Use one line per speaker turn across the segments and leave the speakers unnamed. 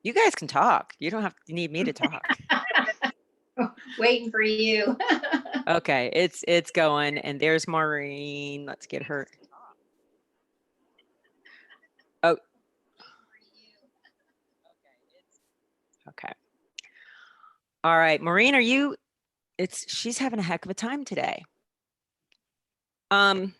You guys can talk. You don't need me to talk.
Waiting for you.
Okay, it's going, and there's Maureen. Let's get her. Oh, okay. All right, Maureen, she's having a heck of a time today. I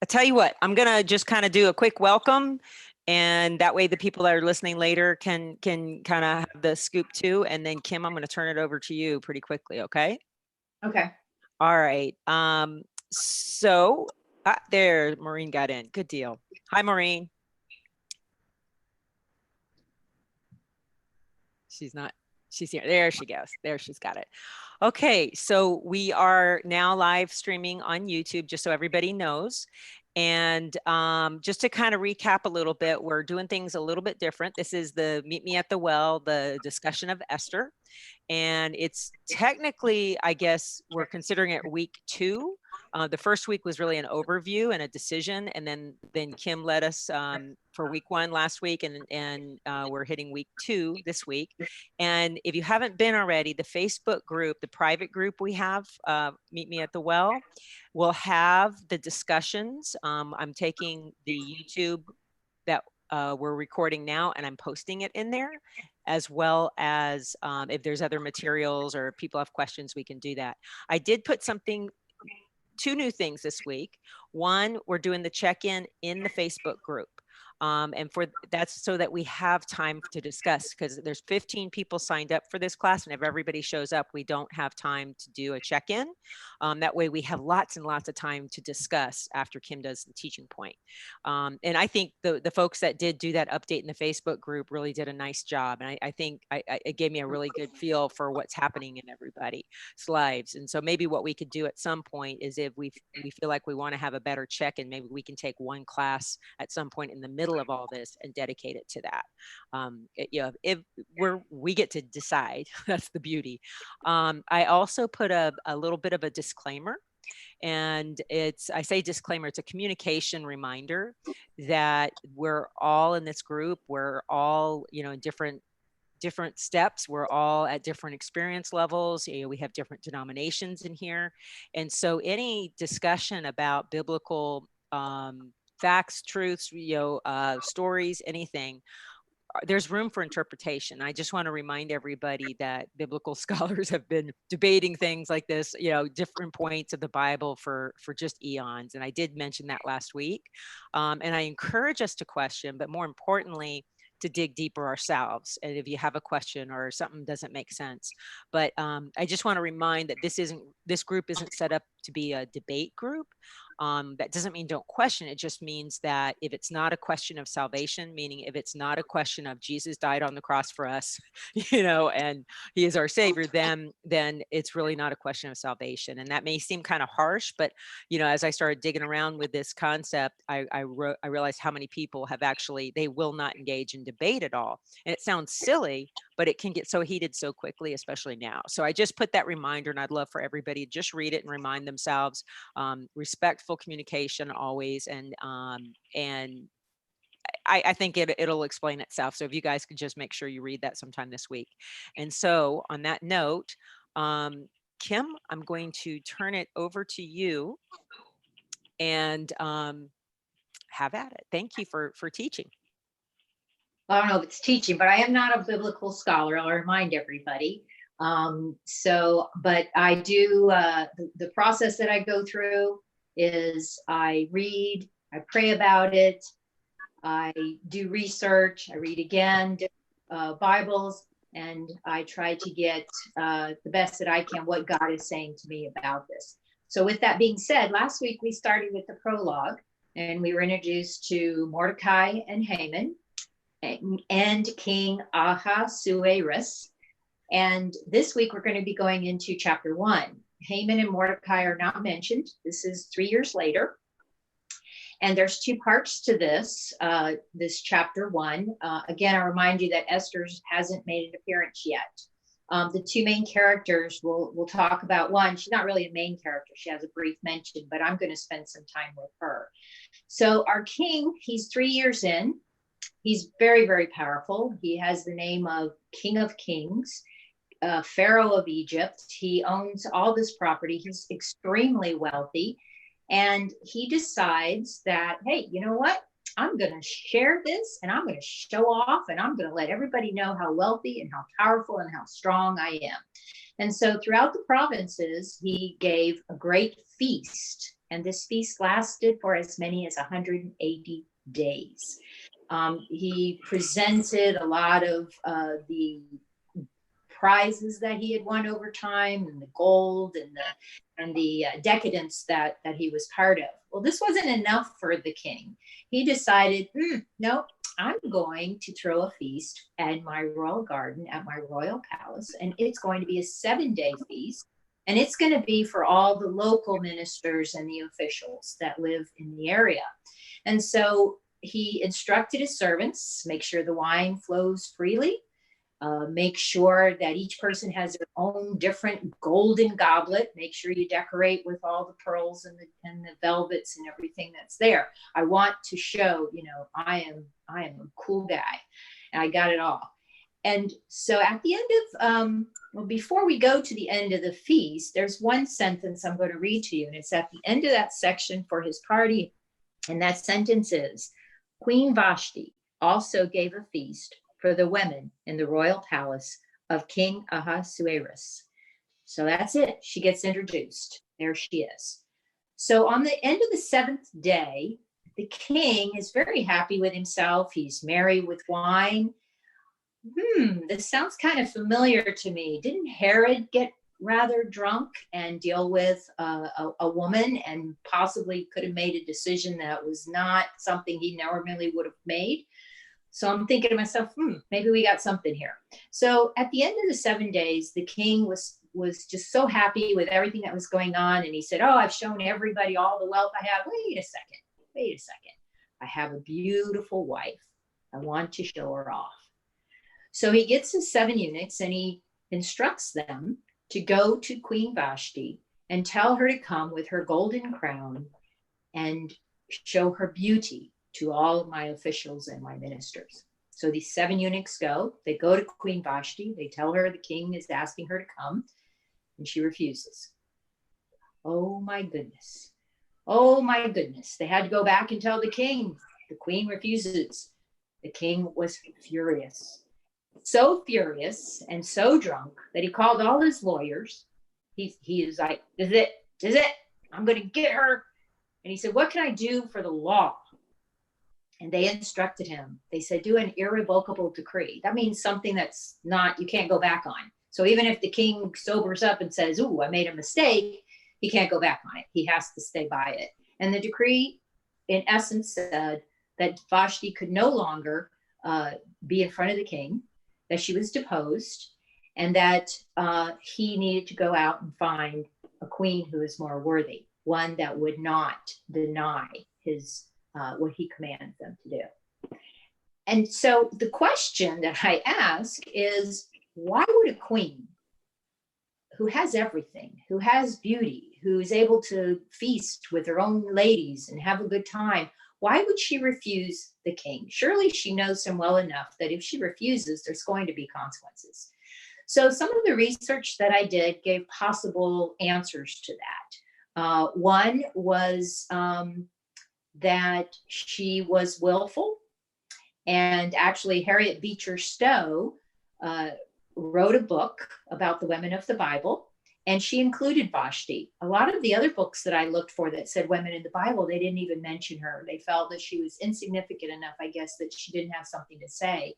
tell you what, I'm gonna just kind of do a quick welcome, and that way the people that are listening later can kind of have the scoop too. And then Kim, I'm gonna turn it over to you pretty quickly, okay?
Okay.
All right. So there, Maureen got in. Good deal. Hi, Maureen. She's here. There she goes. There, she's got it. Okay, so we are now live streaming on YouTube, just so everybody knows. And just to kind of recap a little bit, we're doing things a little bit different. This is the Meet Me at the Well, the discussion of Esther. And it's technically, I guess, we're considering it week 2. The first week was really an overview and a decision, and then Kim led us for week 1 last week, and we're hitting week 2 this week. And if you haven't been already, the Facebook group, the private group we have, Meet Me at the Well, will have the discussions. I'm taking the YouTube that we're recording now, and I'm posting it in there, as well as if there's other materials or people have questions, we can do that. I did put 2 new things this week. One, we're doing the check-in in the Facebook group. And that's so that we have time to discuss, because there's 15 people signed up for this class, and if everybody shows up, we don't have time to do a check-in. That way we have lots and lots of time to discuss after Kim does the teaching point. And I think the folks that did do that update in the Facebook group really did a nice job. And I think it gave me a really good feel for what's happening in everybody's lives. And so maybe what we could do at some point is, if we feel like we want to have a better check-in, maybe we can take one class at some point in the middle of all this and dedicate it to that. If we get to decide, that's the beauty. I also put a little bit of a disclaimer, and I say disclaimer, it's a communication reminder that we're all in this group. We're all, in different steps. We're all at different experience levels. We have different denominations in here. And so any discussion about biblical facts, truths, stories, anything, there's room for interpretation. I just want to remind everybody that biblical scholars have been debating things like this, different points of the Bible for just eons. And I did mention that last week. And I encourage us to question, but more importantly, to dig deeper ourselves. And if you have a question or something doesn't make sense, but I just want to remind that this group isn't set up to be a debate group. That doesn't mean don't question. It just means that if it's not a question of salvation, meaning if it's not a question of Jesus died on the cross for us, and he is our savior, then it's really not a question of salvation. And that may seem kind of harsh, but as I started digging around with this concept, I realized how many people have actually, they will not engage in debate at all. And it sounds silly, but it can get so heated so quickly, especially now. So I just put that reminder, and I'd love for everybody to just read it and remind themselves, respectful communication always. And I think it'll explain itself. So if you guys could just make sure you read that sometime this week. And so on that note, Kim, I'm going to turn it over to you, and have at it. Thank you for teaching.
I don't know if it's teaching, but I am not a biblical scholar. I'll remind everybody. But I do, the process that I go through is I read, I pray about it, I do research, I read again, Bibles, and I try to get the best that I can what God is saying to me about this. So with that being said, last week we started with the prologue, and we were introduced to Mordecai and Haman and King Ahasuerus. And this week we're going to be going into chapter 1. Haman and Mordecai are not mentioned. This is 3 years later. And there's 2 parts to this chapter 1. Again, I remind you that Esther hasn't made an appearance yet. The 2 main characters, we'll talk about one. She's not really a main character. She has a brief mention, but I'm going to spend some time with her. So our king, he's 3 years in. He's very, very powerful. He has the name of King of Kings, Pharaoh of Egypt. He owns all this property. He's extremely wealthy. And he decides that, hey, you know what? I'm going to share this and I'm going to show off and I'm going to let everybody know how wealthy and how powerful and how strong I am. And so throughout the provinces, he gave a great feast. And this feast lasted for as many as 180 days. He presented a lot of the prizes that he had won over time, and the gold and the decadence that he was part of. Well, this wasn't enough for the king. He decided, no, I'm going to throw a feast at my royal garden, at my royal palace, and it's going to be a 7-day feast. And it's going to be for all the local ministers and the officials that live in the area. And so he instructed his servants, make sure the wine flows freely, make sure that each person has their own different golden goblet. Make sure you decorate with all the pearls and the velvets and everything that's there. I want to show, I am a cool guy and I got it all. And so at the end of, before we go to the end of the feast, there's one sentence I'm going to read to you, and it's at the end of that section for his party. And that sentence is, Queen Vashti also gave a feast for the women in the royal palace of King Ahasuerus. So that's it. She gets introduced. There she is. So on the end of the 7th day, the king is very happy with himself. He's merry with wine. This sounds kind of familiar to me. Didn't Herod get rather drunk and deal with a woman and possibly could have made a decision that was not something he normally would have made? So I'm thinking to myself, maybe we got something here. So at the end of the 7 days, the king was just so happy with everything that was going on. And he said, I've shown everybody all the wealth I have. Wait a second. I have a beautiful wife. I want to show her off. So he gets his 7 eunuchs and he instructs them to go to Queen Vashti and tell her to come with her golden crown and show her beauty to all of my officials and my ministers. So these 7 eunuchs they go to Queen Vashti, they tell her the king is asking her to come, and she refuses. Oh my goodness. They had to go back and tell the king. The queen refuses. The king was furious. So furious and so drunk that he called all his lawyers. He is like, this is it. I'm going to get her. And he said, what can I do for the law? And they instructed him. They said, do an irrevocable decree. That means something that's you can't go back on. So even if the king sobers up and says, I made a mistake, he can't go back on it. He has to stay by it. And the decree, in essence, said that Vashti could no longer be in front of the king, that she was deposed, and that he needed to go out and find a queen who is more worthy, one that would not deny his what he commands them to do. And so the question that I ask is, why would a queen who has everything, who has beauty, who is able to feast with her own ladies and have a good time, why would she refuse the king? Surely she knows him well enough that if she refuses, there's going to be consequences. So some of the research that I did gave possible answers to that. One was that she was willful. And actually, Harriet Beecher Stowe wrote a book about the women of the Bible, and she included Vashti. A lot of the other books that I looked for that said women in the Bible, they didn't even mention her. They felt that she was insignificant enough, I guess, that she didn't have something to say.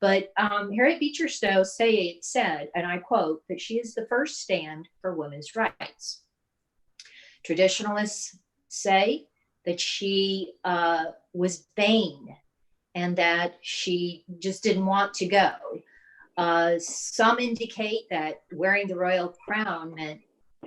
But Harriet Beecher Stowe said, and I quote, that she is the first stand for women's rights. Traditionalists say that she was vain and that she just didn't want to go. Some indicate that wearing the royal crown meant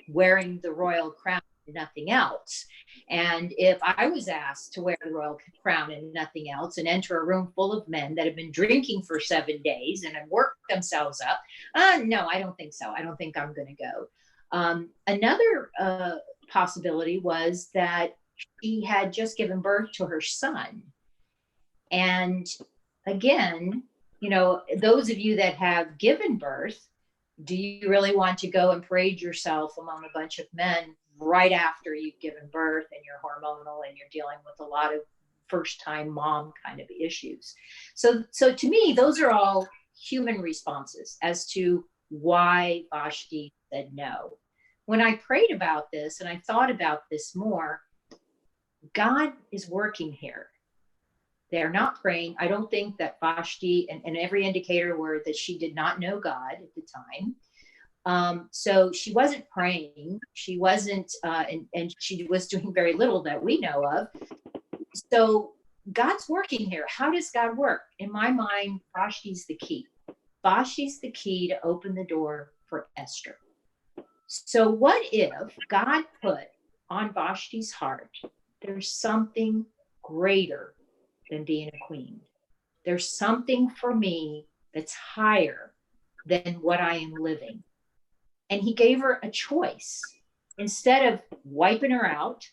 wearing the royal crown and nothing else. And if I was asked to wear the royal crown and nothing else and enter a room full of men that have been drinking for 7 days and have worked themselves up, no, I don't think so. I don't think I'm going to go. Another possibility was that she had just given birth to her son. And again, those of you that have given birth, do you really want to go and parade yourself among a bunch of men right after you've given birth and you're hormonal and you're dealing with a lot of first time mom kind of issues? So to me, those are all human responses as to why Vashti said no. When I prayed about this and I thought about this more, God is working here. They're not praying. I don't think that Vashti, and every indicator were that she did not know God at the time. So she wasn't praying. She wasn't, and she was doing very little that we know of. So God's working here. How does God work? In my mind, Vashti's the key. Vashti's the key to open the door for Esther. So what if God put on Vashti's heart, there's something greater than being a queen. There's something for me that's higher than what I am living. And he gave her a choice. Instead of wiping her out,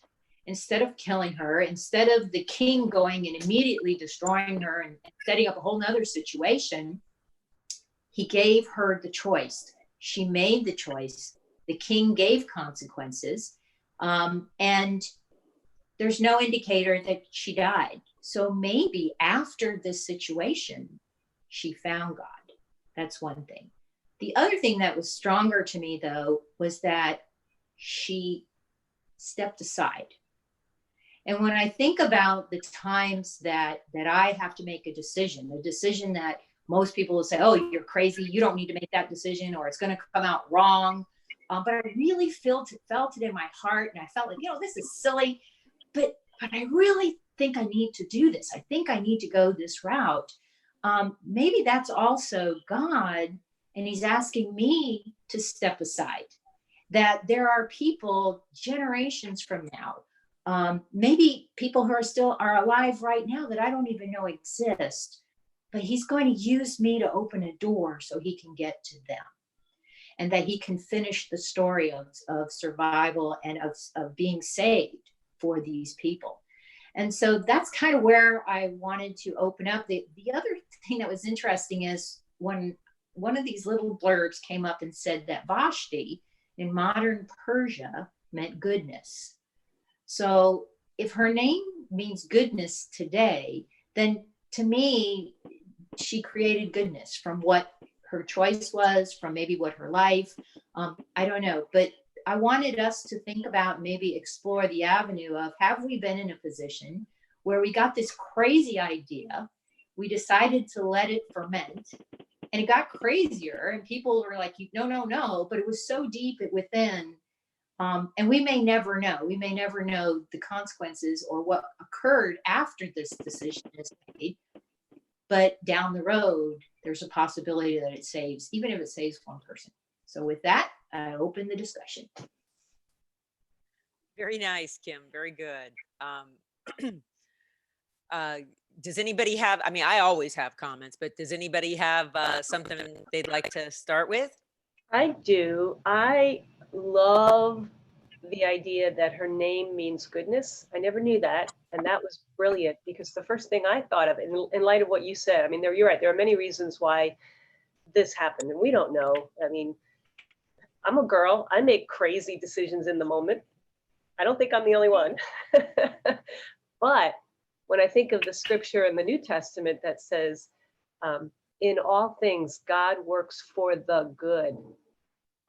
instead of killing her, instead of the king going and immediately destroying her and setting up a whole nother situation, he gave her the choice. She made the choice. The king gave consequences. And there's no indicator that she died. So maybe after this situation, she found God. That's one thing. The other thing that was stronger to me, though, was that she stepped aside. And when I think about the times that I have to make a decision that most people will say, oh, you're crazy, you don't need to make that decision, or it's going to come out wrong. But I really felt it in my heart, and I felt like, this is silly, but I really think I need to do this. I think I need to go this route. Maybe that's also God, and he's asking me to step aside. That there are people generations from now, maybe people who are alive right now that I don't even know exist, but he's going to use me to open a door so he can get to them, and that he can finish the story of survival and of being saved for these people. And so that's kind of where I wanted to open up. The other thing that was interesting is when one of these little blurbs came up and said that Vashti in modern Persia meant goodness. So if her name means goodness today, then to me, she created goodness from what her choice was, from maybe what her life, I don't know. But I wanted us to think about, maybe explore the avenue of, have we been in a position where we got this crazy idea, we decided to let it ferment, and it got crazier, and people were like, no, but it was so deep within. And we may never know. We may never know the consequences or what occurred after this decision is made. But down the road, there's a possibility that it saves, even if it saves one person. So with that, I open the discussion.
Very nice, Kim. Very good. Does anybody have, I always have comments, but does anybody have something they'd like to start with?
I do. I love the idea that her name means goodness. I never knew that. And that was brilliant, because the first thing I thought of, in light of what you said, you're right. There are many reasons why this happened, and we don't know. I'm a girl. I make crazy decisions in the moment. I don't think I'm the only one. But when I think of the scripture in the New Testament that says, in all things, God works for the good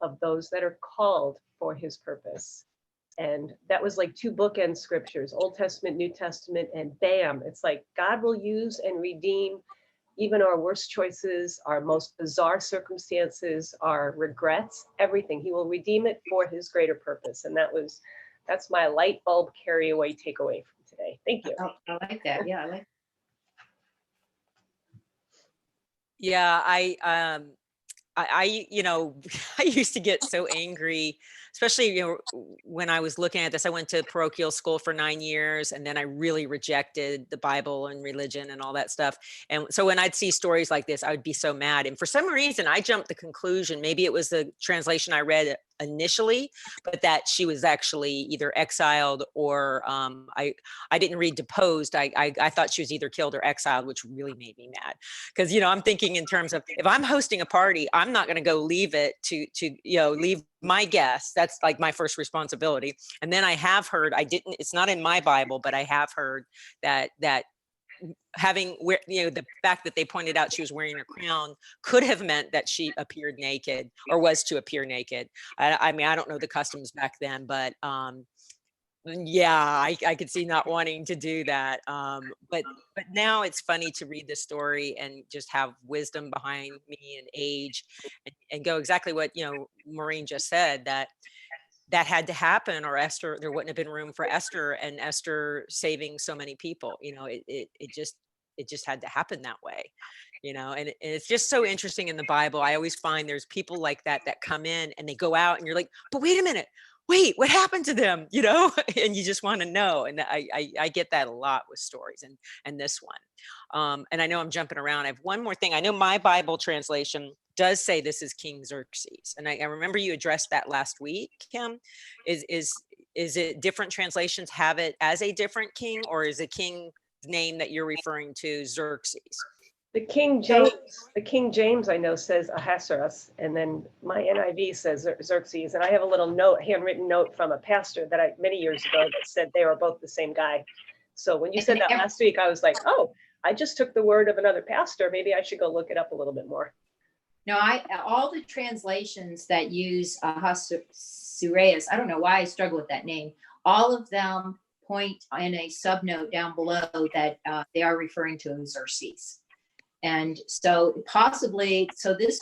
of those that are called for his purpose. And that was like two bookend scriptures, Old Testament, New Testament, and bam, it's like God will use and redeem even our worst choices, our most bizarre circumstances, our regrets, everything. He will redeem it for his greater purpose. And that's my light bulb takeaway from today. Thank you.
Oh, I like that. Yeah, I like that.
Yeah, I I used to get so angry, especially, when I was looking at this. I went to parochial school for 9 years, and then I really rejected the Bible and religion and all that stuff. And so when I'd see stories like this, I would be so mad. And for some reason, I jumped the conclusion, maybe it was the translation I read initially, but that she was actually either exiled or I didn't read deposed. I thought she was either killed or exiled, which really made me mad, because I'm thinking in terms of, if I'm hosting a party, I'm not going to go leave it to leave my guests. That's like my first responsibility. And then I have heard, it's not in my Bible, but I have heard that having the fact that they pointed out she was wearing a crown could have meant that she appeared naked or was to appear naked. I mean, I don't know the customs back then, but yeah, I could see not wanting to do that. But now it's funny to read the story and just have wisdom behind me and age, and go exactly what Maureen just said, that had to happen, or Esther, there wouldn't have been room for Esther, and Esther saving so many people. It just had to happen that way. And it's just so interesting in the Bible. I always find there's people like that come in and they go out, and you're like, but wait a minute, wait, what happened to them? And you just want to know. And I get that a lot with stories, and this one. And I know I'm jumping around. I have one more thing. I know my Bible translation does say this is King Xerxes, and I remember you addressed that last week, Kim. Is it different translations have it as a different king, or is the king name that you're referring to Xerxes?
The King James I know says Ahasuerus, and then my NIV says Xerxes. And I have a little handwritten note from a pastor that many years ago that said they were both the same guy. So when you said that last week, I was like, oh, I just took the word of another pastor. Maybe I should go look it up a little bit more.
No, all the translations that use Ahasuerus, I don't know why I struggle with that name. All of them point in a subnote down below that they are referring to Xerxes. And so possibly, this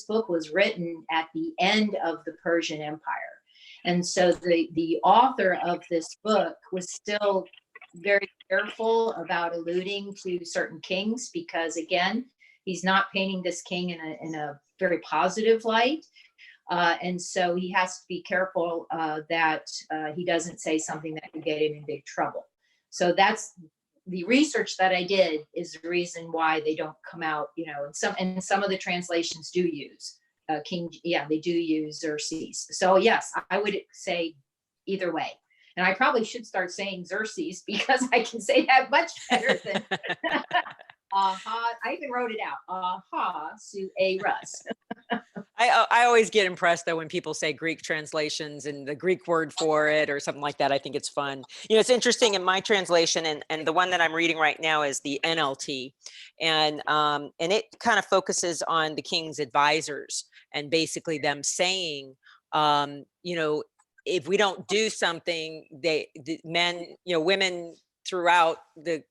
book was written at the end of the Persian Empire. And so the author of this book was still very careful about alluding to certain kings, because again, he's not painting this king in a very positive light. And so he has to be careful that he doesn't say something that could get him in big trouble. So that's the research that I did, is the reason why they don't come out, and some of the translations do use king. Yeah, they do use Xerxes. So yes, I would say either way. And I probably should start saying Xerxes, because I can say that much better than I even wrote it out. Ahasuerus.
I always get impressed though when people say Greek translations and the Greek word for it or something like that. I think it's fun. It's interesting in my translation, and the one that I'm reading right now is the NLT, and it kind of focuses on the king's advisors, and basically them saying, if we don't do something, the men, women throughout the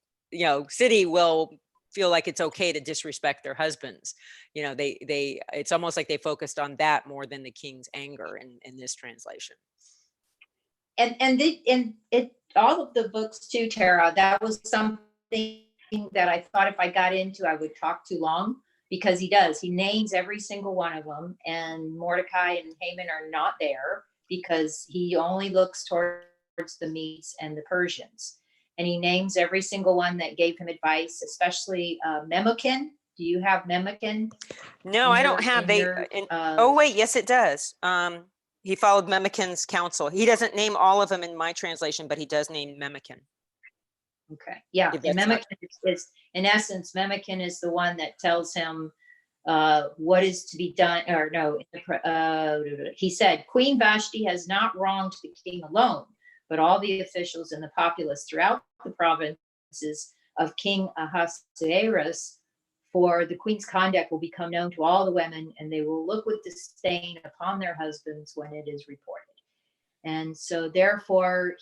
city will feel like it's okay to disrespect their husbands. It's almost like they focused on that more than the king's anger in this translation.
And all of the books too, Tara, that was something that I thought if I got into, I would talk too long, because he names every single one of them, and Mordecai and Haman are not there because he only looks towards the Medes and the Persians. And he names every single one that gave him advice, especially Memucan. Do you have Memucan?
No, I don't have. Oh wait, yes, it does. He followed Memucan's counsel. He doesn't name all of them in my translation, but he does name Memucan.
Okay, yeah. And Memucan is, in essence, Memucan is the one that tells him what is to be done. Or no, he said, Queen Vashti has not wronged the king alone, but all the officials and the populace throughout the provinces of King Ahasuerus, for the queen's conduct will become known to all the women, and they will look with disdain upon their husbands when it is reported. And so therefore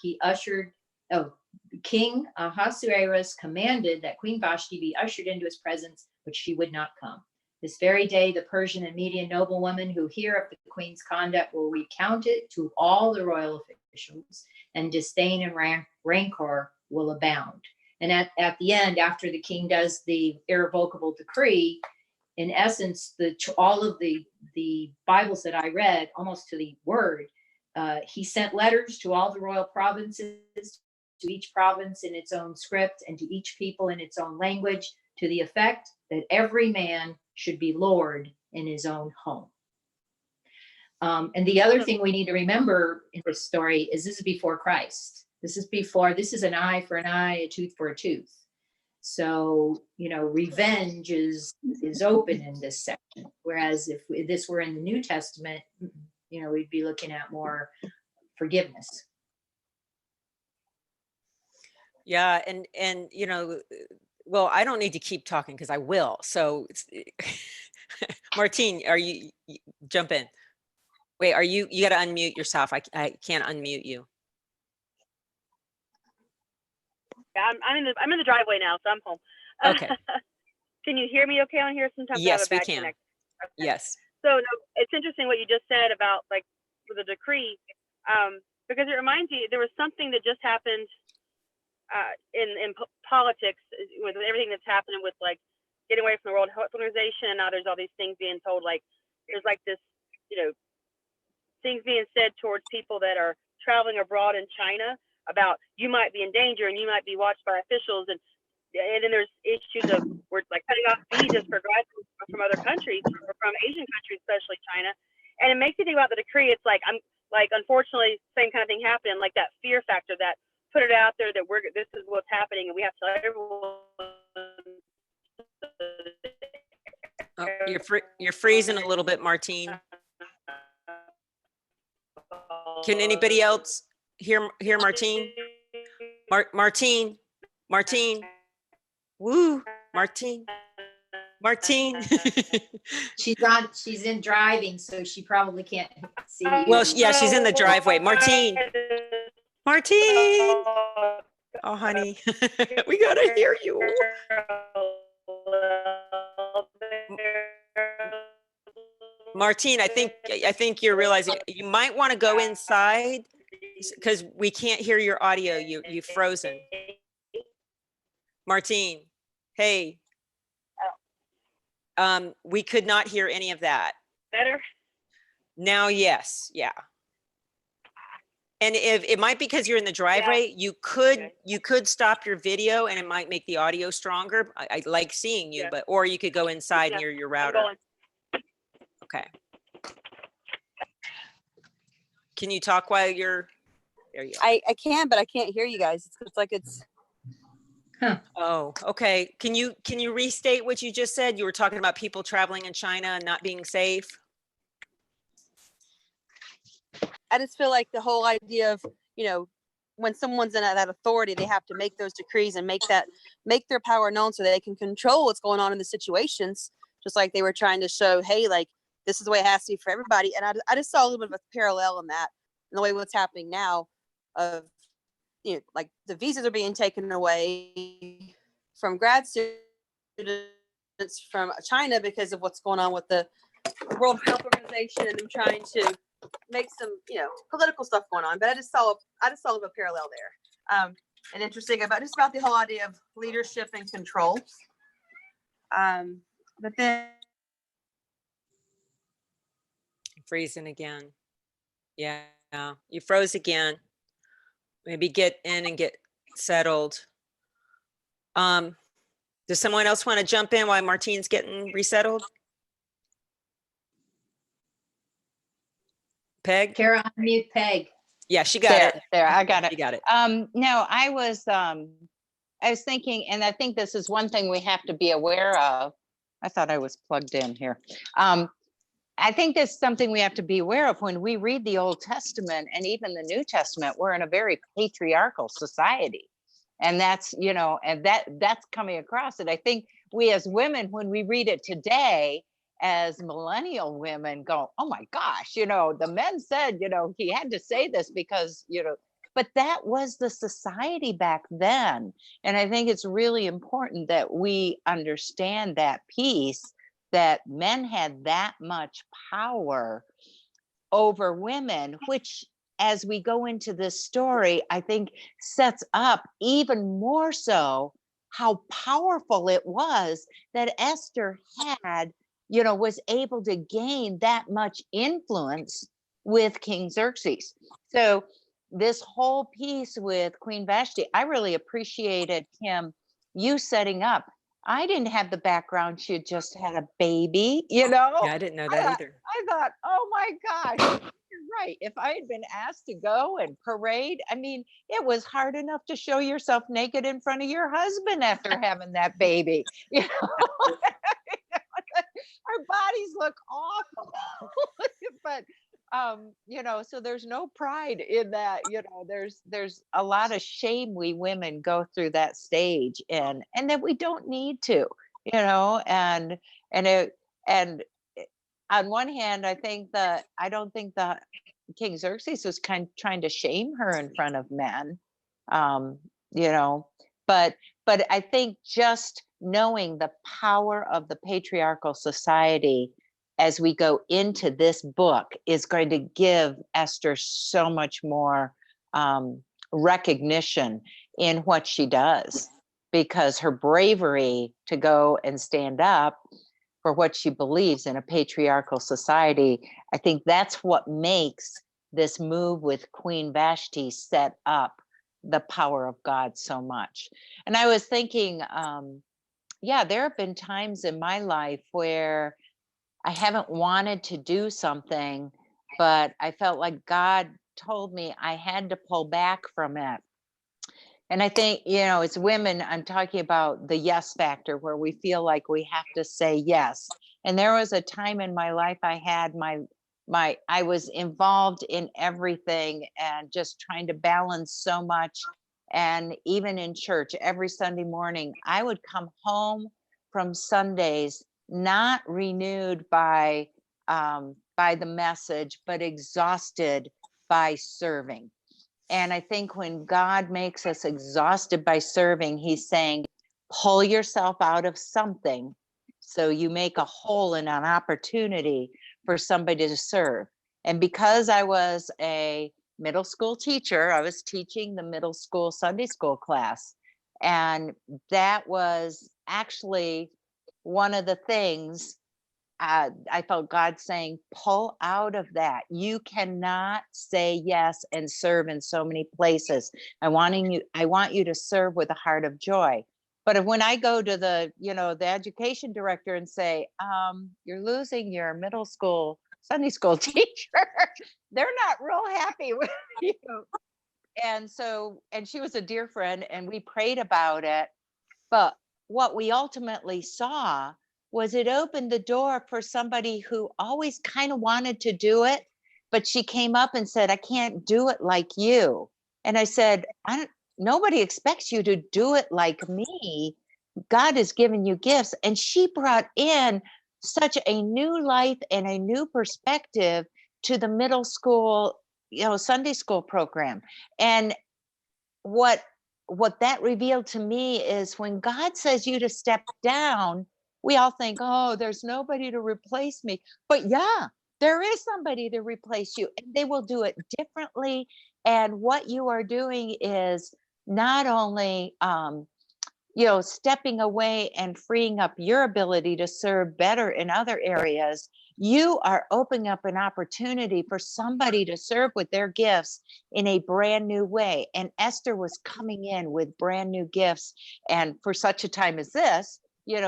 King Ahasuerus commanded that Queen Vashti be ushered into his presence, but she would not come. This very day, the Persian and Median noblewomen who hear of the queen's conduct will recount it to all the royal officials, and disdain and rancor will abound. And at the end, after the king does the irrevocable decree, in essence, all of the Bibles that I read, almost to the word, he sent letters to all the royal provinces, to each province in its own script, and to each people in its own language, to the effect that every man should be lord in his own home. And the other thing we need to remember in this story is this is before Christ. This is an eye for an eye, a tooth for a tooth. So, revenge is open in this section. Whereas if this were in the New Testament, we'd be looking at more forgiveness.
Yeah. And, well, I don't need to keep talking because I will. So Martine, jump in. Wait, you got to unmute yourself. I can't unmute you.
Yeah, I'm in the driveway now, so I'm home.
Okay.
Can you hear me okay on here? Sometimes I have
Yes,
a
we
bad
can.
connection. Okay.
Yes.
So no, it's interesting what you just said about like with the decree, because it reminds me there was something that just happened in politics with everything that's happening with like getting away from the World Health Organization, and now there's all these things being told, like there's like this, things being said towards people that are traveling abroad in China about you might be in danger and you might be watched by officials, and then there's issues of we're like cutting off visas for guys from other countries or from Asian countries, especially China, and it makes you think about the decree. It's like unfortunately same kind of thing happened, like that fear factor that put it out there that this is what's happening and we have to tell everyone.
Oh, you're freezing a little bit, Martine. Can anybody else hear Martine? Martine. Woo, Martine.
She's in driving, so she probably can't see you.
Well, yeah, she's in the driveway. Martine. Oh, honey, we gotta hear you. Martine, I think you're realizing you might want to go inside because we can't hear your audio. You've frozen. Martine, hey. We could not hear any of that.
Better?
Now, yes, yeah. And if it might be because you're in the driveway, you could stop your video and it might make the audio stronger. I like seeing you, or you could go inside near your router. Okay. Can you talk while you're there?
I can, but I can't hear you guys. It's like it's.
Huh.
Oh, okay. Can you restate what you just said? You were talking about people traveling in China and not being safe.
I just feel like the whole idea of, when someone's in that authority, they have to make those decrees and make their power known so they can control what's going on in the situations. Just like they were trying to show, hey, like this is the way it has to be for everybody. And I just saw a little bit of a parallel in that, in the way what's happening now of, like the visas are being taken away from grad students from China because of what's going on with the World Health Organization and them trying to make some, political stuff going on. But I just saw a parallel there. And interesting about the whole idea of leadership and control. But then
Freezing again. Yeah, you froze again. Maybe get in and get settled. Does someone else want to jump in while Martine's getting resettled? Peg?
Kara, unmute Peg.
Yeah, she got it.
There, I got it.
You got it.
No, I was thinking, and I think this is one thing we have to be aware of. I thought I was plugged in here. I think that's something we have to be aware of when we read the Old Testament and even the New Testament. We're in a very patriarchal society. And that's, and that's coming across. And I think we as women, when we read it today, as millennial women go, oh my gosh, the men said, he had to say this because, but that was the society back then. And I think it's really important that we understand that piece, that men had that much power over women, which as we go into this story, I think sets up even more so how powerful it was that Esther had, was able to gain that much influence with King Xerxes. So this whole piece with Queen Vashti, I really appreciated you setting up I didn't have the background. She had just had a baby, you know?
Yeah, I didn't know that either.
I thought, oh my gosh, you're right. If I had been asked to go and parade, I mean, it was hard enough to show yourself naked in front of your husband after having that baby. You know, our bodies look awful. But you know, so there's no pride in that. You know, there's a lot of shame we women go through that stage, and that we don't need to, you know, and it and on one hand, I don't think that King Xerxes was trying to shame her in front of men, um, you know, but I think just knowing the power of the patriarchal society as we go into this book is going to give Esther so much more recognition in what she does, because her bravery to go and stand up for what she believes in a patriarchal society, I think that's what makes this move with Queen Vashti set up the power of God so much. And I was thinking, yeah, there have been times in my life where I haven't wanted to do something, but I felt like God told me I had to pull back from it. And I think, you know, as women, I'm talking about the yes factor, where we feel like we have to say yes. And there was a time in my life I had I was involved in everything and just trying to balance so much. And even in church, every Sunday morning, I would come home from Sundays not renewed by the message, but exhausted by serving. And I think when God makes us exhausted by serving, he's saying, pull yourself out of something so you make a hole in an opportunity for somebody to serve. And because I was a middle school teacher, I was teaching the middle school Sunday school class. And that was actually one of the things I felt God saying, pull out of that. You cannot say yes and serve in so many places. I want you to serve with a heart of joy. But when I go to the education director and say, you're losing your middle school Sunday school teacher, they're not real happy with you. And she was a dear friend, and we prayed about it. But what we ultimately saw was it opened the door for somebody who always kind of wanted to do it, but she came up and said, I can't do it like you. And I said, nobody expects you to do it like me. God has given you gifts. And she brought in such a new life and a new perspective to the middle school, Sunday school program. And what that revealed to me is when God says you to step down, we all think, oh, there's nobody to replace me. But yeah, there is somebody to replace you, and they will do it differently. And what you are doing is not only stepping away and freeing up your ability to serve better in other areas, you are opening up an opportunity for somebody to serve with their gifts in a brand new way. And Esther was coming in with brand new gifts. And for such a time as this,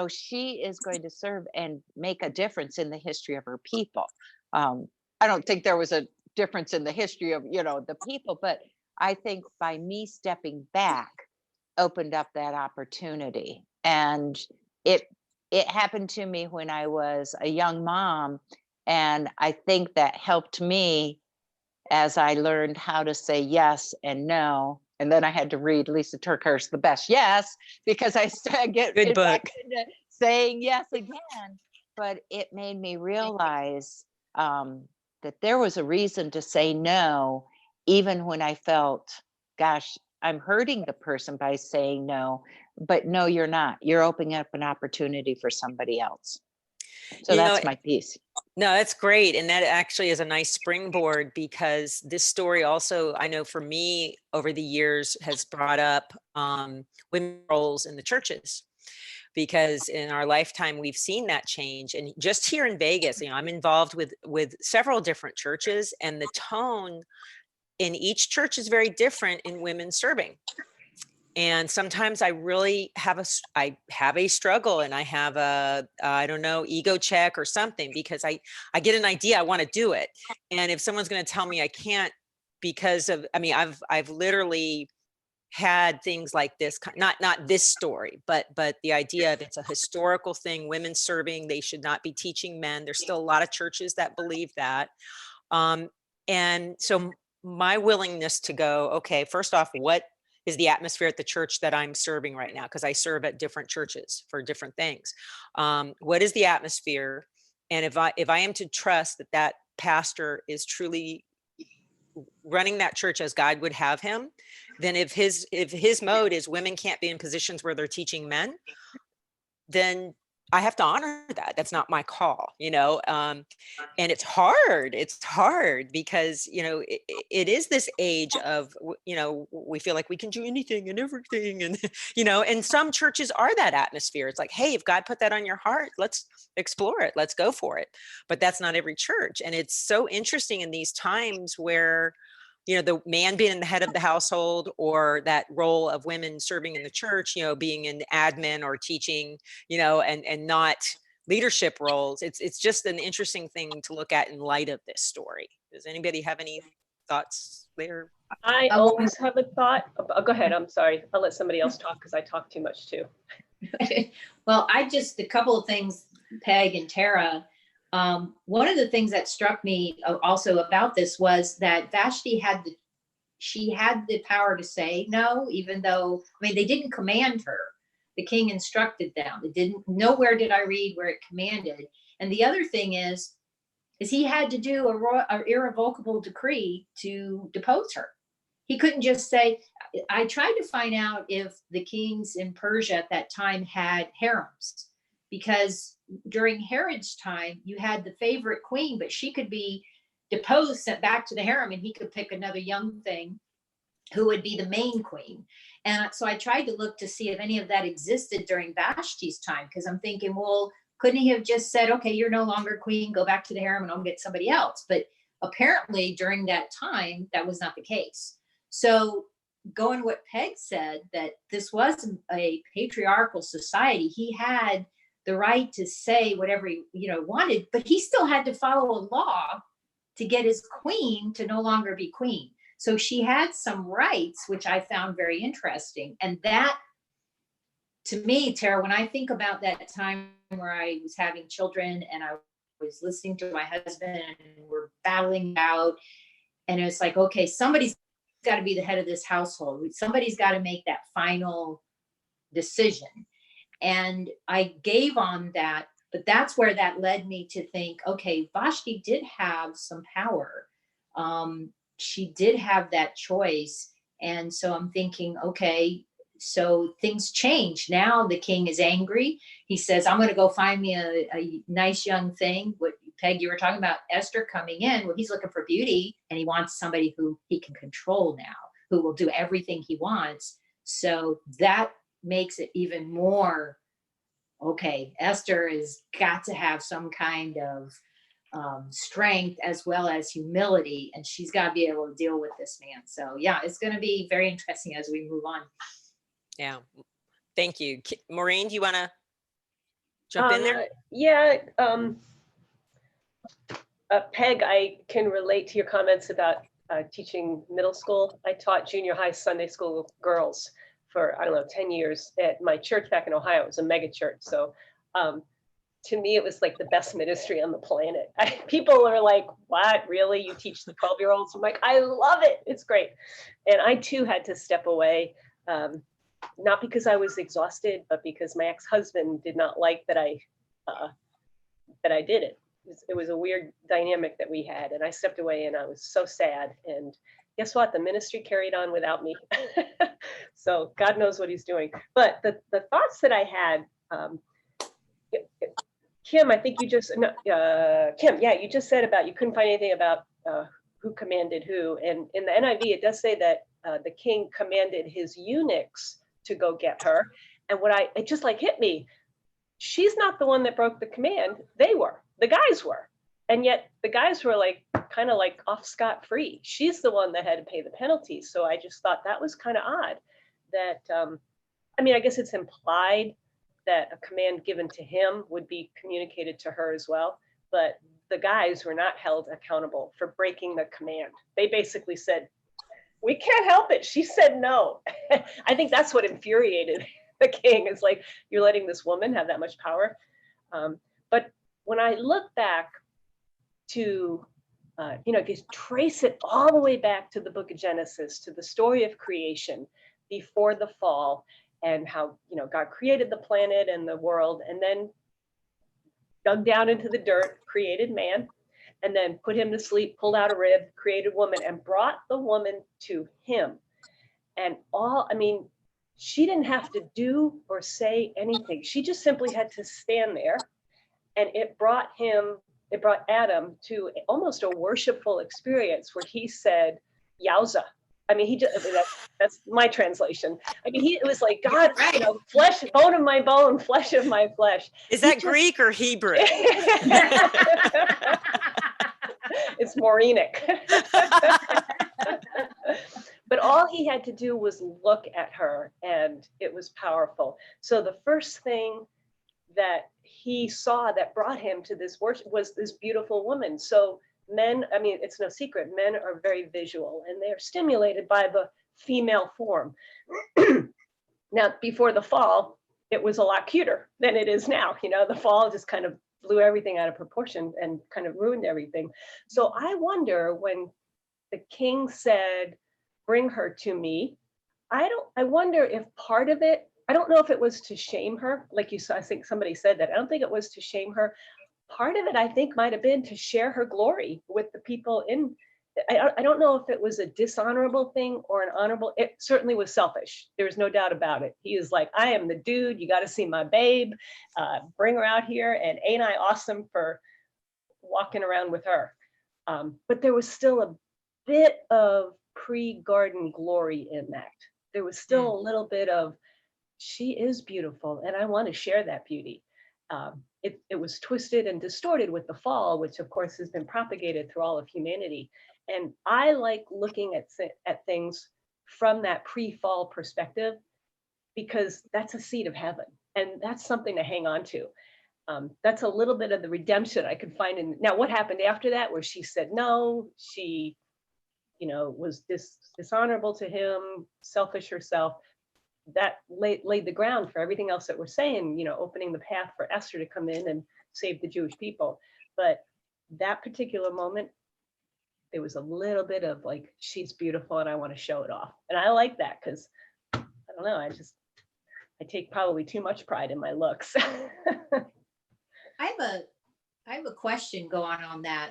she is going to serve and make a difference in the history of her people. I don't think there was a difference in the history of, the people, but I think by me stepping back, opened up that opportunity. And it happened to me when I was a young mom. And I think that helped me as I learned how to say yes and no. And then I had to read Lisa TerKeurst's The Best Yes, because I get
Good book.
back into saying yes again. But it made me realize that there was a reason to say no, even when I felt, gosh, I'm hurting the person by saying no. But no, you're not. You're opening up an opportunity for somebody else. So that's my piece.
No, that's great. And that actually is a nice springboard, because this story also, I know for me over the years, has brought up women's roles in the churches, because in our lifetime, we've seen that change. And just here in Vegas, I'm involved with several different churches, and the tone in each church is very different in women serving. And sometimes I really have I have a struggle, and I have a, I don't know, ego check or something, because I get an idea, I want to do it. And if someone's going to tell me I can't because of, I mean, I've literally had things like this, not this story, but the idea of it's a historical thing, women serving, they should not be teaching men. There's still a lot of churches that believe that. And so my willingness to go, okay, first off, what is the atmosphere at the church that I'm serving right now? Because I serve at different churches for different things. What is the atmosphere? And if I am to trust that that pastor is truly running that church as God would have him, then if his mode is women can't be in positions where they're teaching men, then I have to honor that. That's not my call, you know? And it's hard. It's hard because, you know, it is this age of, you know, we feel like we can do anything and everything. And, you know, and some churches are that atmosphere. It's like, hey, if God put that on your heart, let's explore it. Let's go for it. But that's not every church. And it's so interesting in these times where, you know, the man being the head of the household, or that role of women serving in the church, you know, being an admin or teaching, you know, and not leadership roles. It's just an interesting thing to look at in light of this story. Does anybody have any thoughts there?
I always have a thought. Go ahead. I'm sorry. I'll let somebody else talk because I talk too much too.
Well, a couple of things, Peg and Tara. One of the things that struck me also about this was that Vashti had the power to say no, even though, I mean, they didn't command her. The king instructed them. It didn't, nowhere did I read where it commanded. And the other thing is he had to do a irrevocable decree to depose her. He couldn't just say, I tried to find out if the kings in Persia at that time had harems, because during Herod's time, you had the favorite queen, but she could be deposed, sent back to the harem, and he could pick another young thing who would be the main queen. And so I tried to look to see if any of that existed during Vashti's time, because I'm thinking, well, couldn't he have just said, okay, you're no longer queen, go back to the harem and I'll get somebody else? But apparently during that time, that was not the case. So going what Peg said, that this was a patriarchal society, he had the right to say whatever he, you know, wanted, but he still had to follow a law to get his queen to no longer be queen. So she had some rights, which I found very interesting. And that, to me, Tara, when I think about that time where I was having children and I was listening to my husband and we're battling out, and it's like, okay, somebody's got to be the head of this household. Somebody's got to make that final decision. And I gave on that, but that's where that led me to think, okay, Vashti did have some power. She did have that choice. And so I'm thinking, okay, so things change. Now the king is angry. He says, I'm going to go find me a nice young thing. What, Peg, you were talking about Esther coming in. Well, he's looking for beauty, and he wants somebody who he can control now, who will do everything he wants. So that makes it even more, okay, Esther has got to have some kind of strength as well as humility, and she's got to be able to deal with this man. So yeah, it's going to be very interesting as we move on.
Yeah, thank you. Maureen, do you want to jump in there?
Yeah, Peg, I can relate to your comments about teaching middle school. I taught junior high Sunday school girls for, I don't know, 10 years at my church back in Ohio. It was a mega church. So to me, it was like the best ministry on the planet. People are like, what, really? You teach the 12-year-olds? I'm like, I love it. It's great. And I too had to step away, not because I was exhausted, but because my ex-husband did not like that I did it. It was a weird dynamic that we had, and I stepped away and I was so sad. And guess what? The ministry carried on without me. So God knows what he's doing. But the thoughts that I had, Kim, I think you just, Kim, yeah, you just said about you couldn't find anything about who commanded who. And in the NIV, it does say that the king commanded his eunuchs to go get her. And it just like hit me. She's not the one that broke the command. They were. The guys were. And yet the guys were like kind of like off scot-free. She's the one that had to pay the penalties. So I just thought that was kind of odd. that, I mean, I guess it's implied that a command given to him would be communicated to her as well. But the guys were not held accountable for breaking the command. They basically said, we can't help it. She said no. I think that's what infuriated the king. Is like, you're letting this woman have that much power. But when I look back to, just trace it all the way back to the book of Genesis, to the story of creation before the fall, and how, God created the planet and the world, and then dug down into the dirt, created man, and then put him to sleep, pulled out a rib, created woman, and brought the woman to him. And she didn't have to do or say anything. She just simply had to stand there, and it brought Adam to almost a worshipful experience where he said, "Yowza." That's my translation. It was like, God, flesh, bone of my bone, flesh of my flesh.
Is that Greek or Hebrew?
It's Morenic. But all he had to do was look at her, and it was powerful. So the first thing that he saw that brought him to this worship was this beautiful woman. So men, it's no secret, men are very visual, and they're stimulated by the female form. Now, before the fall, it was a lot cuter than it is now. The fall just kind of blew everything out of proportion and kind of ruined everything. So I wonder, when the king said, "Bring her to me," I wonder if part of it, I don't know if it was to shame her, like you saw, I think somebody said that. I don't think it was to shame her. Part of it, I think, might have been to share her glory with the people in. I don't know if it was a dishonorable thing or an honorable. It certainly was selfish. There's no doubt about it. He is like, I am the dude. You got to see my babe. Bring her out here. And ain't I awesome for walking around with her? But there was still a bit of pre-garden glory in that. There was still a little bit of, she is beautiful, and I want to share that beauty. It was twisted and distorted with the fall, which of course has been propagated through all of humanity. And I like looking at things from that pre-fall perspective, because that's a seed of heaven, and that's something to hang on to. That's a little bit of the redemption I could find in. Now, what happened after that, where she said no, she, was dishonorable to him, selfish herself, that laid the ground for everything else that we're saying, opening the path for Esther to come in and save the Jewish people. But that particular moment, there was a little bit of like, she's beautiful and I want to show it off. And I like that, because I don't know, I take probably too much pride in my looks.
I have a question going on that.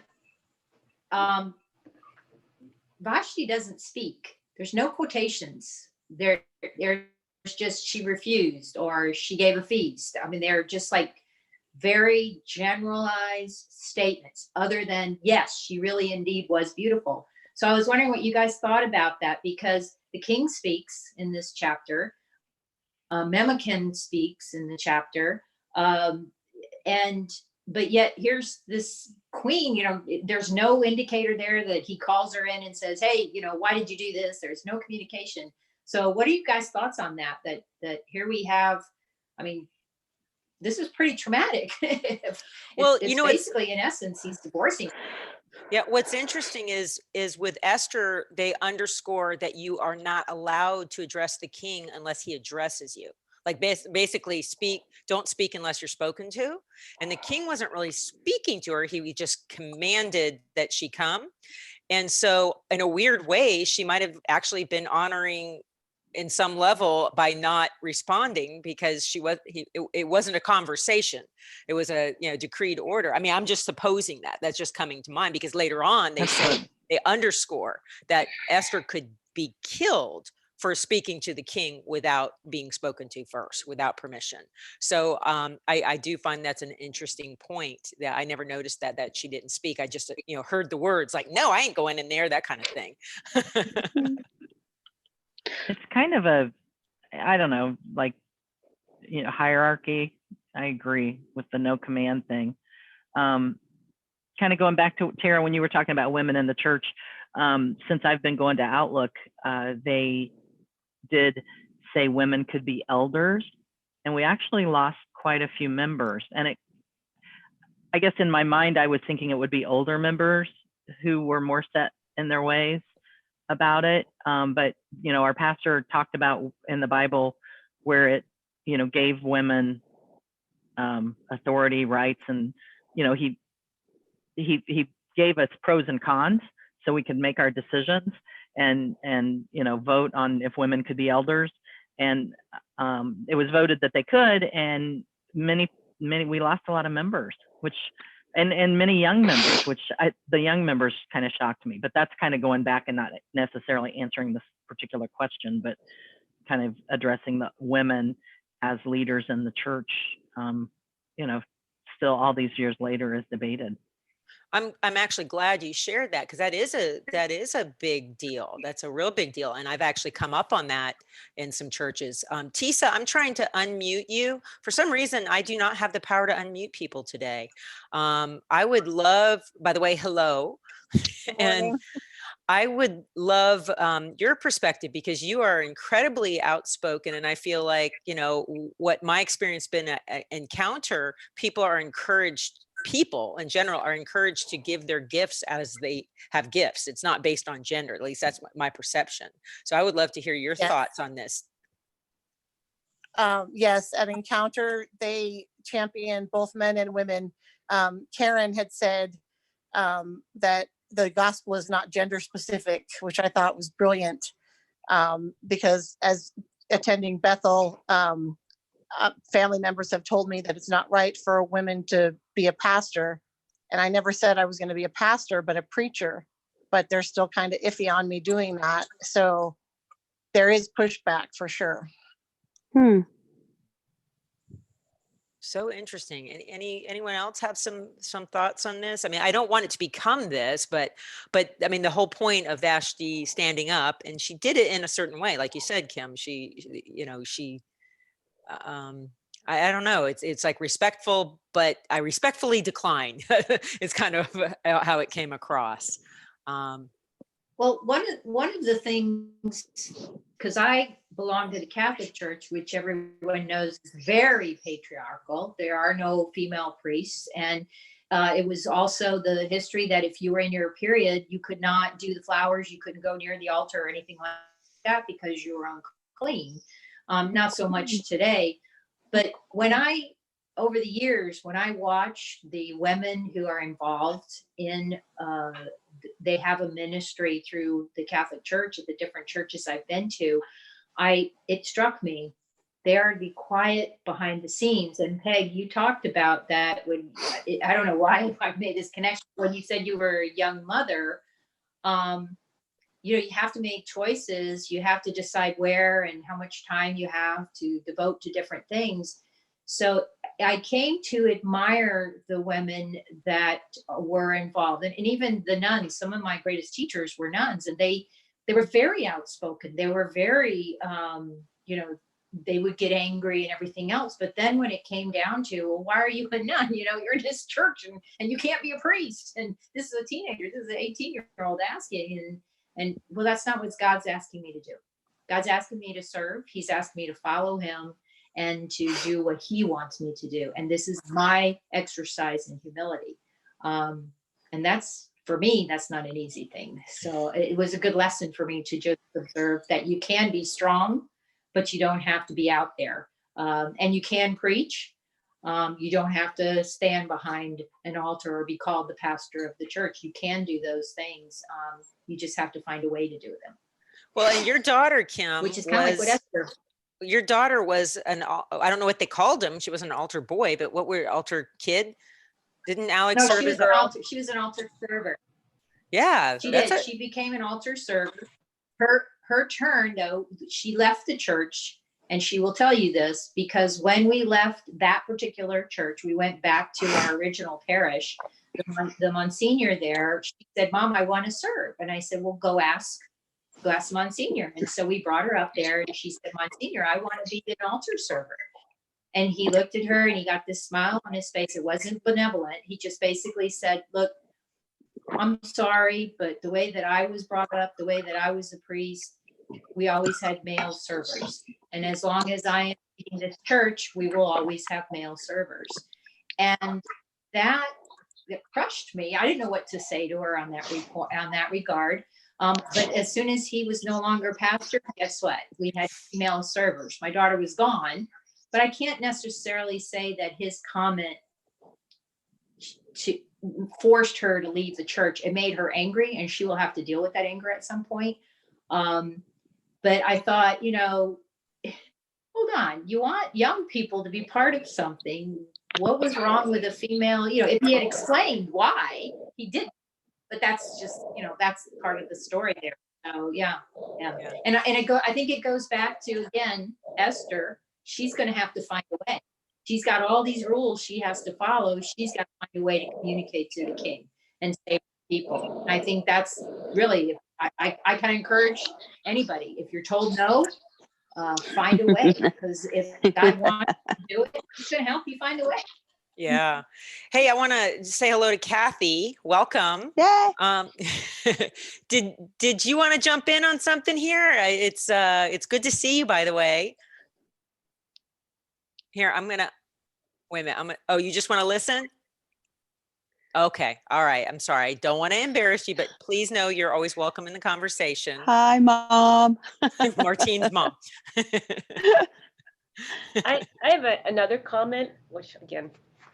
Vashti doesn't speak. There's no quotations. There's just, she refused, or she gave a feast. They're just like very generalized statements, other than, yes, she really indeed was beautiful. So I was wondering what you guys thought about that, because the king speaks in this chapter. Memucan speaks in the chapter. But yet here's this queen, there's no indicator there that he calls her in and says, hey, why did you do this? There's no communication. So what are you guys' thoughts on that? That here we have, this is pretty traumatic.
Well,
it's basically, in essence, he's divorcing.
Yeah, what's interesting is with Esther, they underscore that you are not allowed to address the king unless he addresses you. Like basically don't speak unless you're spoken to. And the king wasn't really speaking to her. He just commanded that she come. And so in a weird way, she might have actually been honoring in some level by not responding, because it wasn't a conversation. It was a decreed order. I'm just supposing that's just coming to mind, because later on they underscore that Esther could be killed for speaking to the king without being spoken to first, without permission. So I do find that's an interesting point, that I never noticed that she didn't speak. I just heard the words like, no, I ain't going in there, that kind of thing.
It's kind of I don't know, like, hierarchy. I agree with the no command thing. Kind of going back to Tara, when you were talking about women in the church, since I've been going to Outlook, they did say women could be elders, and we actually lost quite a few members. And I guess in my mind, I was thinking it would be older members who were more set in their ways about it. But, you know, our pastor talked about in the Bible where it, you know, gave women authority, rights, and, you know, he gave us pros and cons so we could make our decisions and, you know, vote on if women could be elders. And it was voted that they could, and we lost a lot of members, which, and many young members, which the young members kind of shocked me, but that's kind of going back and not necessarily answering this particular question, but kind of addressing the women as leaders in the church, you know, still all these years later is debated.
I'm actually glad you shared that, because that is a big deal. That's a real big deal. And I've actually come up on that in some churches. Tisa, I'm trying to unmute you. For some reason, I do not have the power to unmute people today. I would love, by the way, hello. And I would love your perspective, because you are incredibly outspoken. And I feel like, you know, what my experience been encounter, people in general are encouraged to give their gifts as they have gifts. It's not based on gender. At least that's my perception. So I would love to hear your thoughts on this.
Yes, at Encounter, they champion both men and women. Karen had said that the gospel is not gender specific, which I thought was brilliant, because as attending Bethel, family members have told me that it's not right for women to be a pastor. And I never said I was going to be a pastor, but a preacher, but they're still kind of iffy on me doing that. So there is pushback for sure.
So interesting. Anyone else have some thoughts on this? I mean, I don't want it to become this, but I mean, the whole point of Vashti standing up, and she did it in a certain way, like you said, Kim. I don't know. It's like respectful, but I respectfully decline. It's kind of how it came across.
Well, one of the things, because I belong to the Catholic Church, which everyone knows is very patriarchal. There are no female priests. And it was also the history that if you were in your period, you could not do the flowers, you couldn't go near the altar or anything like that because you were unclean. Not so much today. But over the years, when I watch the women who are involved in, they have a ministry through the Catholic Church at the different churches I've been to, it struck me, they are the quiet behind the scenes. And Peg, you talked about that when, I don't know why I made this connection, when you said you were a young mother. You know, you have to make choices. You have to decide where and how much time you have to devote to different things. So I came to admire the women that were involved, and even the nuns. Some of my greatest teachers were nuns, and they were very outspoken. They were very, you know, they would get angry and everything else. But then when it came down to, well, why are you a nun? You know, you're in this church and you can't be a priest. And this is a teenager. This is an 18-year-old asking. And well, that's not what God's asking me to do. God's asking me to serve. He's asked me to follow him and to do what he wants me to do. And this is my exercise in humility. And that's, for me, that's not an easy thing. So it was a good lesson for me to just observe that you can be strong, but you don't have to be out there. And you can preach. You don't have to stand behind an altar or be called the pastor of the church. You can do those things. You just have to find a way to do them.
Well, and your daughter, Kim,
which is kind of like what Esther.
Your daughter was I don't know what they called him. She was an altar boy, but what were altar kid? Didn't Alex serve as an altar?
She was an altar server.
Yeah,
she did. She became an altar server. Her turn, though, she left the church, and she will tell you this, because when we left that particular church, we went back to our original parish. The Monsignor there, she said, "Mom, I want to serve." And I said, "Well, go ask Monsignor." And so we brought her up there, and she said, "Monsignor, I want to be an altar server." And he looked at her and he got this smile on his face. It wasn't benevolent. He just basically said, "Look, I'm sorry, but the way that I was brought up, the way that I was a priest, we always had male servers. And as long as I am in this church, we will always have male servers. And that crushed me. I didn't know what to say to her on that regard. But as soon as he was no longer pastor, guess what? We had female servers. My daughter was gone, but I can't necessarily say that his comment forced her to leave the church. It made her angry, and she will have to deal with that anger at some point. But I thought, hold on, you want young people to be part of something. What was wrong with a female? If he had explained why, he didn't. But that's just, that's part of the story there. So yeah. And I think it goes back to, again, Esther. She's going to have to find a way. She's got all these rules she has to follow. She's got to find a way to communicate to the king and save people. I think that's really, I kind of encourage anybody, if you're told no, find a way, because if God wants to do it, he's going to help you find a way.
Yeah. Hey, I want to say hello to Kathy. Welcome.
Yay.
Did you want to jump in on something here? It's good to see you, by the way. Here, wait a minute. Oh, you just want to listen? Okay. All right. I'm sorry. I don't want to embarrass you, but please know you're always welcome in the conversation.
Hi, Mom.
Martine's mom.
I have another comment, which again,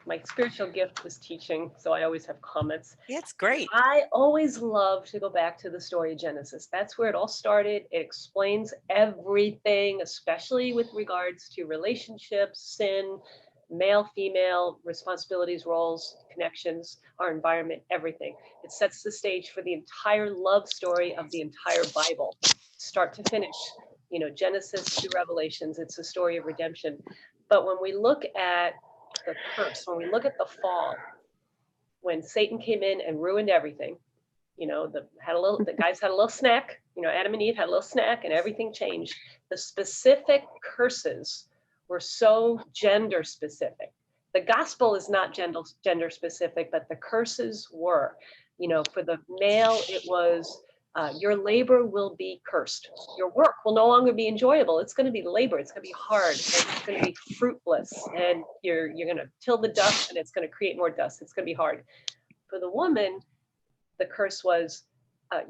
my spiritual gift was teaching, so I always have comments.
It's great.
I always love to go back to the story of Genesis. That's where it all started. It explains everything, especially with regards to relationships, sin, male, female, responsibilities, roles, connections, our environment, everything. It sets the stage for the entire love story of the entire Bible, start to finish. Genesis to Revelations, it's a story of redemption. But when we look at the curse, when we look at the fall, when Satan came in and ruined everything, the guys had a little snack, Adam and Eve had a little snack and everything changed. The specific curses were so gender specific. The gospel is not gender specific, but the curses were, for the male, it was, your labor will be cursed. Your work will no longer be enjoyable. It's going to be labor. It's going to be hard. It's going to be fruitless. And you're going to till the dust, and it's going to create more dust. It's going to be hard. For the woman, the curse was,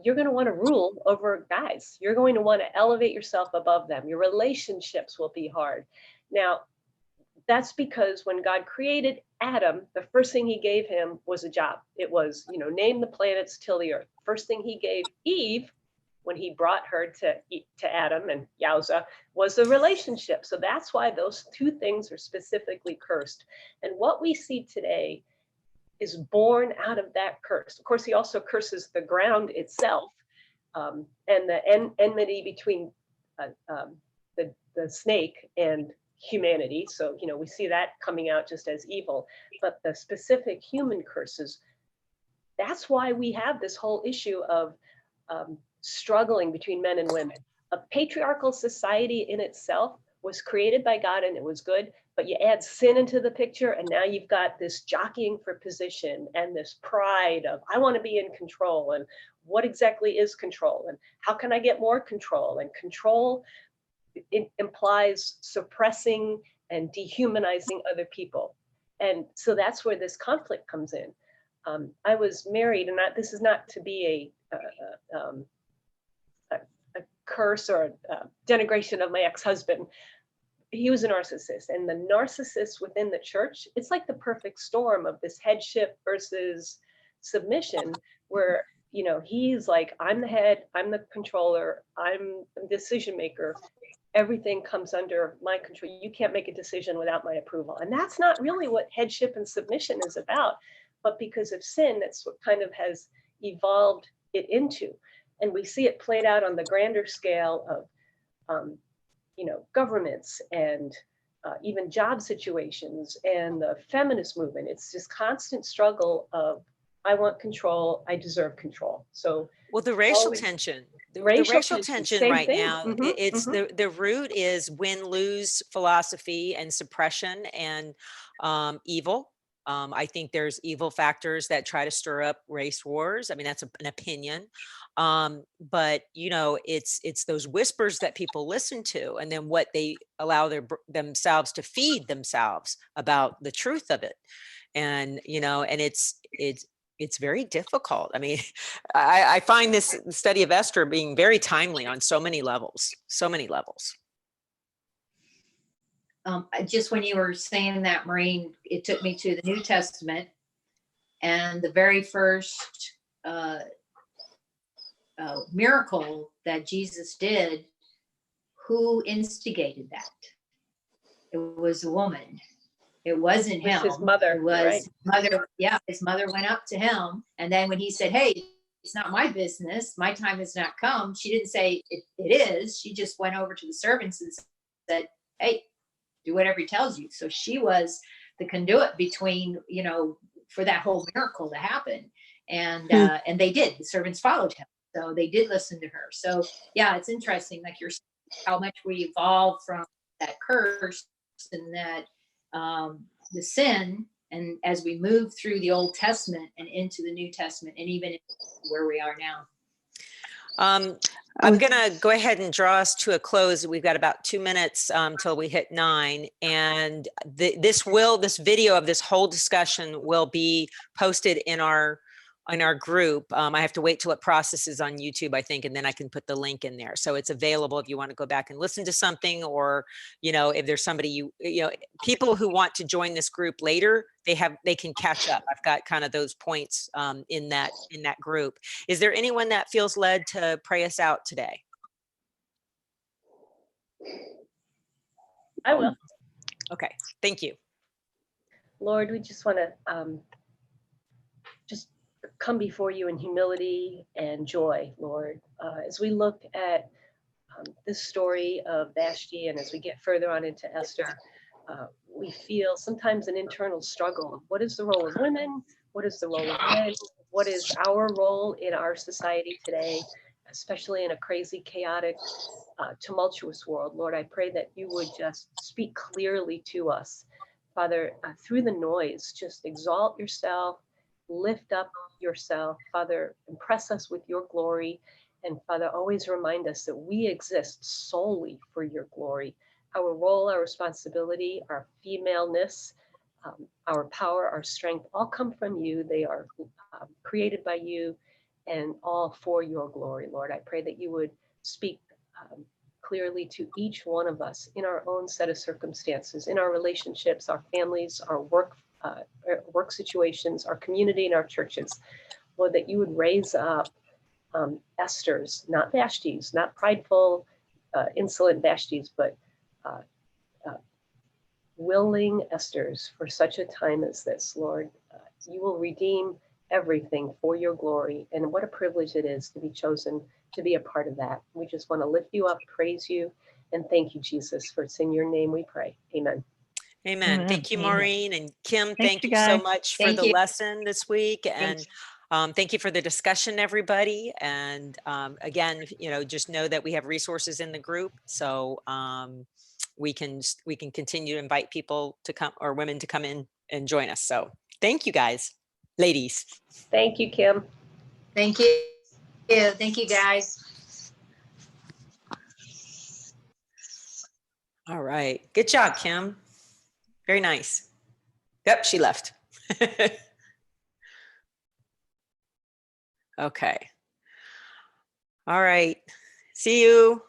you're going to want to rule over guys. You're going to want to elevate yourself above them. Your relationships will be hard. Now, that's because when God created Adam, the first thing he gave him was a job. It was, name the planets, till the earth. First thing he gave Eve, when he brought her to Adam, and yowza, was a relationship. So that's why those two things are specifically cursed. And what we see today is born out of that curse. Of course, he also curses the ground itself, and the enmity between the snake and humanity. So, we see that coming out just as evil, but the specific human curses, that's why we have this whole issue of struggling between men and women. A patriarchal society in itself was created by God and it was good, but you add sin into the picture and now you've got this jockeying for position and this pride of, I want to be in control, and what exactly is control and how can I get more control? And control, it implies suppressing and dehumanizing other people. And so that's where this conflict comes in. I was married, and this is not to be a curse or a denigration of my ex-husband. He was a narcissist, and the narcissist within the church, it's like the perfect storm of this headship versus submission, where, he's like, I'm the head, I'm the controller, I'm the decision maker. Everything comes under my control. You can't make a decision without my approval. And that's not really what headship and submission is about. But because of sin, that's what kind of has evolved it into. And we see it played out on the grander scale of, governments and even job situations and the feminist movement. It's this constant struggle of, I want control, I deserve control. So,
well, the racial tension, the racial tension right now, it's the root is win-lose philosophy and suppression and evil. I think there's evil factors that try to stir up race wars. I mean, that's an opinion. But it's those whispers that people listen to, and then what they allow themselves to feed themselves about the truth of it. And and it's very difficult. I mean, I find this study of Esther being very timely on so many levels, so many levels.
Just when you were saying that, Maureen, it took me to the New Testament, and the very first miracle that Jesus did, who instigated that? It was a woman. It wasn't him.
His mother.
It was
right?
his mother. Yeah, his mother went up to him, and then when he said, "Hey, it's not my business. My time has not come," she didn't say it is. She just went over to the servants and said, "Hey, do whatever he tells you." So she was the conduit between, for that whole miracle to happen. And they did. The servants followed him. So they did listen to her. So yeah, it's interesting, like you're saying, how much we evolved from that curse and that the sin. And as we move through the Old Testament and into the New Testament, and even where we are now.
I'm going to go ahead and draw us to a close. We've got about 2 minutes till we hit 9. And this video of this whole discussion will be posted in our group. I have to wait till it processes on YouTube, I think, and then I can put the link in there. So it's available if you want to go back and listen to something, or, if there's somebody people who want to join this group later, they can catch up. I've got kind of those points in that group. Is there anyone that feels led to pray us out today?
I will.
Okay, thank you.
Lord, we just want to just come before you in humility and joy, Lord. As we look at this story of Vashti, and as we get further on into Esther, we feel sometimes an internal struggle of what is the role of women? What is the role of men? What is our role in our society today, especially in a crazy, chaotic, tumultuous world? Lord, I pray that you would just speak clearly to us. Father, through the noise, just exalt yourself, lift up yourself. Father, impress us with your glory. And Father, always remind us that we exist solely for your glory. Our role, our responsibility, our femaleness, our power, our strength, all come from you. They are created by you and all for your glory, Lord. I pray that you would speak clearly to each one of us in our own set of circumstances, in our relationships, our families, our work situations, our community, and our churches. Lord, that you would raise up Esther's, not Vashti's, not prideful, insolent Vashti's, but willing Esther's for such a time as this, Lord. You will redeem everything for your glory. And what a privilege it is to be chosen to be a part of that. We just want to lift you up, praise you, and thank you, Jesus, for it's in your name we pray. Amen.
Amen. Thank you, Maureen. And Kim, thank you so much for
Thank
the
you.
lesson this week. And thank you for the discussion, everybody. And again, just know that we have resources in the group. So we can continue to invite people to come, or women to come in and join us. So thank you, guys, ladies.
Thank you, Kim.
Thank you. Thank you, guys.
All right. Good job, Kim. Very nice. Yep, she left. Okay. All right. See you.